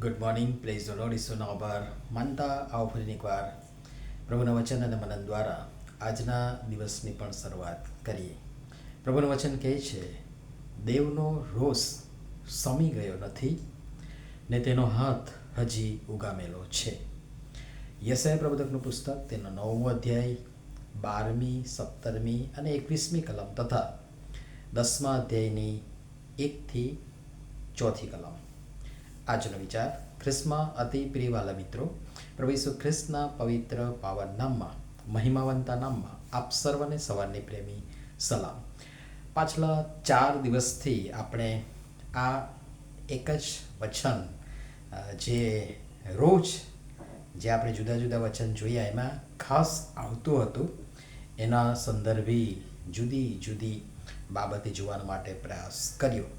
Good morning, praise the lord. ઈસુનો આભાર માનતા આવો ફરીને એકવાર પ્રભુના વચન અને મનન દ્વારા આજના દિવસની પણ શરૂઆત કરીએ. પ્રભુનું વચન કહે છે, દેવનો રોષ શમી ગયો નથી ને તેનો હાથ હજી ઉગામેલો છે. યશાયા પ્રવચકનું પુસ્તક તેનો 9મો અધ્યાય 12મી, 17મી અને 21મી કલમ તથા 10મા અધ્યાયની 1થી 4 કલમ. આજનો વિચાર. ખ્રિસ્તમાં અતિ પ્રિયવાલા મિત્રો, પ્રભુ ઈસુ ખ્રિસ્તના પવિત્ર પાવન નામમાં, મહિમાવંતા નામમાં આપ સર્વને સવારની પ્રેમી સલામ. પાછલા 4 દિવસથી આપણે આ એક જ વચન જે રોજ જે આપણે જુદા જુદા વચન જોયા એમાં ખાસ આવતું હતું એના સંદર્ભી જુદી જુદી બાબતે જોવા માટે પ્રયાસ કર્યો.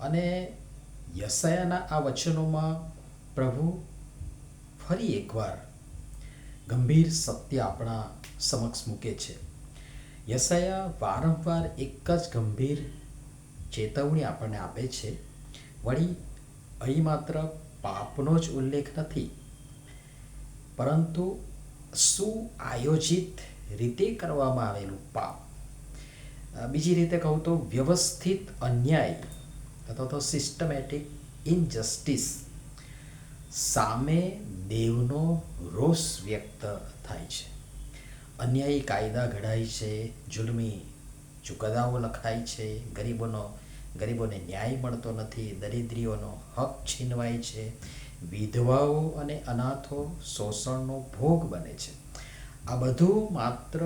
અને યશાયાના આ વચનોમાં પ્રભુ ફરી એકવાર ગંભીર સત્ય આપણા સમક્ષ મૂકે છે. યશાયા વારંવાર એક જ ગંભીર ચેતવણી આપણને આપે છે. વળી અહીં માત્ર પાપનો જ ઉલ્લેખ નથી, પરંતુ સુઆયોજિત રીતે કરવામાં આવેલું પાપ, બીજી રીતે કહું તો વ્યવસ્થિત અન્યાય અથવા તો સિસ્ટમેટિક ઇનજસ્ટિસ સામે દેવનો રોષ વ્યક્ત થાય છે. અન્યાયી કાયદા ઘડાય છે, જુલ્મી ચુકાદાઓ લખાય છે, ગરીબોને ન્યાય મળતો નથી, દરિદ્રીઓનો હક છીનવાય છે, વિધવાઓ અને અનાથો શોષણનો ભોગ બને છે. આ બધું માત્ર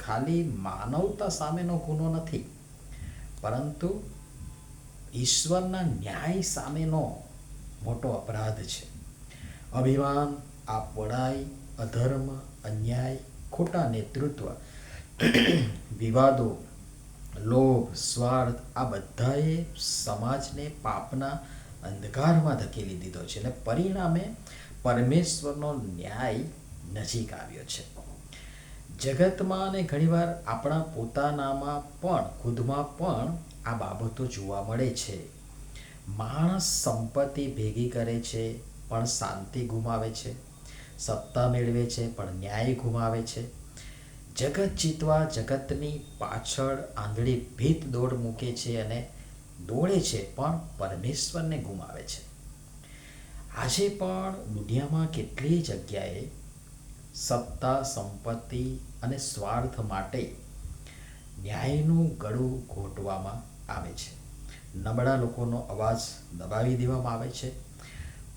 ખાલી માનવતા સામેનો ગુનો નથી, પરંતુ ઈશ્વરના ન્યાય સામેનો મોટો અપરાધ છે. અભિમાન, આપવડાઈ, અધર્મ, અન્યાય, ખોટા નેતૃત્વ, વિવાદો, લોભ, સ્વાર્થ આ બધાએ સમાજને પાપના અંધકારમાં ધકેલી દીધો છે અને પરિણામે પરમેશ્વરનો ન્યાય નજીક આવ્યો છે. જગતમાં અને ઘણીવાર આપણા પોતાનામાં પણ ખુદમાં પણ આ બાબતો જોવા મળે છે. માણસ સંપત્તિ ભેગી કરે છે પણ શાંતિ ગુમાવે છે, સત્તા મેળવે છે પણ ન્યાય ગુમાવે છે, જગત જીતવા જગતની પાછળ આંધળી ભીત દોડ મૂકે છે અને દોડે છે પણ પરમેશ્વરને ગુમાવે છે. આજે પણ દુનિયામાં કેટલી જગ્યાએ સત્તા, સંપત્તિ અને સ્વાર્થ માટે ન્યાયનું ગળું ઘોંટવામાં આવે છે. નબળા લોકોનો અવાજ દબાવી દેવામાં આવે છે.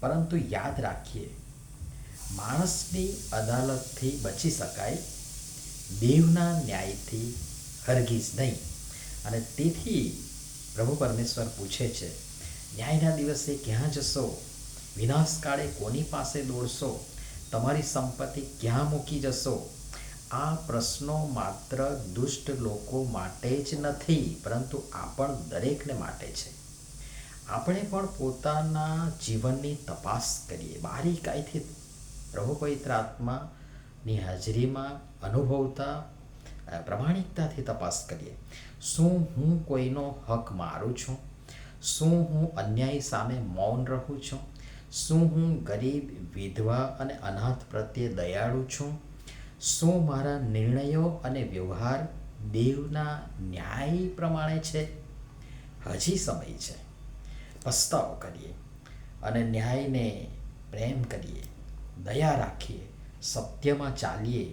પરંતુ યાદ રાખીએ, માણસની અદાલતથી બચી શકાય, દેવના ન્યાયથી હરગીઝ નહીં. અને તેથી પ્રભુ પરમેશ્વર પૂછે છે, ન્યાયના દિવસે ક્યાં જશો? વિનાશકાળે કોની પાસે દોડશો? તમારી સંપત્તિ ક્યાં મૂકી જશો? આ પ્રશ્નો માત્ર દુષ્ટ લોકો માટે જ નથી, પરંતુ આપણ દરેકને માટે છે. આપણે પણ પોતાના જીવનની તપાસ કરીએ, બારીકાઈથી પ્રભુ પવિત્ર આત્માની હાજરીમાં અનુભવતા પ્રમાણિકતાથી તપાસ કરીએ. શું હું કોઈનો હક મારું છું? શું હું અન્યાય સામે મૌન રહું છું? શું હું ગરીબ, વિધવા અને અનાથ પ્રત્યે દયાળુ છું? શું મારા નિર્ણયો અને વ્યવહાર દેવના ન્યાય પ્રમાણે છે? હજી સમય છે. પસ્તાવો કરીએ અને ન્યાયને પ્રેમ કરીએ, દયા રાખીએ, સત્યમાં ચાલીએ,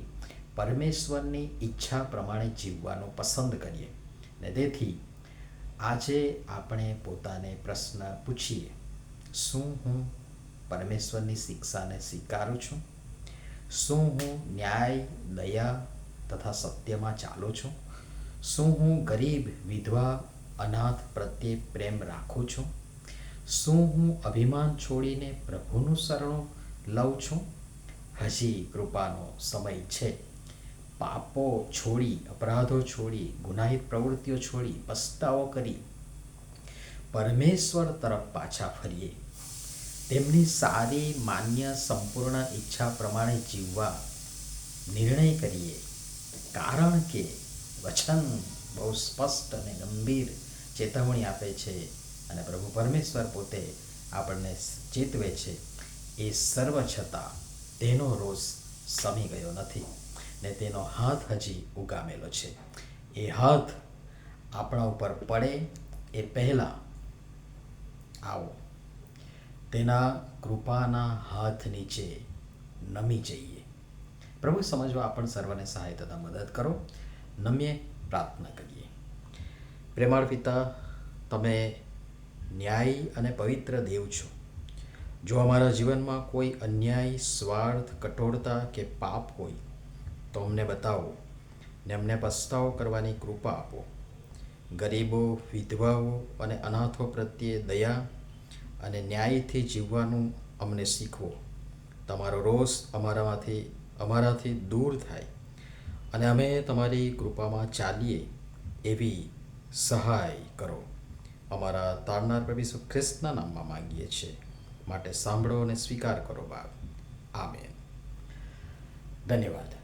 પરમેશ્વરની ઈચ્છા પ્રમાણે જીવવાનું પસંદ કરીએ. ને તેથી આજે આપણે પોતાને પ્રશ્ન પૂછીએ, શું હું પરમેશ્વરની શિક્ષાને સ્વીકારું છું? શું હું ન્યાય, દયા તથા સત્યમાં ચાલું છું? શું હું ગરીબ, વિધવા, અનાથ પ્રત્યે પ્રેમ રાખું છું? શું હું અભિમાન છોડીને પ્રભુનું શરણું લઉં છું? હજી કૃપાનો સમય છે. પાપો છોડી, અપરાધો છોડી, ગુનાહિત પ્રવૃત્તિઓ છોડી, પસ્તાવો કરી પરમેશ્વર તરફ પાછા ફરીએ. તેમની સારી, માન્ય, સંપૂર્ણ ઈચ્છા પ્રમાણે જીવવા નિર્ણય કરીએ. કારણ કે વચન બહુ સ્પષ્ટ અને ગંભીર ચેતવણી આપે છે, અને પ્રભુ પરમેશ્વર પોતે આપણને ચેતવે છે, એ સર્વ છતાં તેનો રોષ શમી ગયો નથી ને તેનો હાથ હજી ઉગામેલો છે. એ હાથ આપણા ઉપર પડે એ પહેલાં આવો તેના કૃપાના હાથ નીચે નમી જઈએ. પ્રભુ સમજવા આપણ સર્વને સહાય તથા મદદ કરો. નમ્ય પ્રાર્થના કરીએ. પ્રેમાળ પિતા, તમે ન્યાયી અને પવિત્ર દેવ છો. જો અમારા જીવનમાં કોઈ અન્યાય, સ્વાર્થ, કઠોરતા કે પાપ હોય તો અમને બતાવો ને અમને પસ્તાવો કરવાની કૃપા આપો. ગરીબો, વિધવાઓ અને અનાથો પ્રત્યે દયા અને ન્યાયથી જીવવાનું અમને શીખવો. તમારો રોષ અમારાથી દૂર થાય અને અમે તમારી કૃપામાં ચાલીએ એવી સહાય કરો. અમારા તારનાર પ્રભુ ઈસુ ખ્રિસ્તના નામમાં માંગીએ છીએ. માટે સાંભળો અને સ્વીકાર કરો બાપ. આમેન. ધન્યવાદ.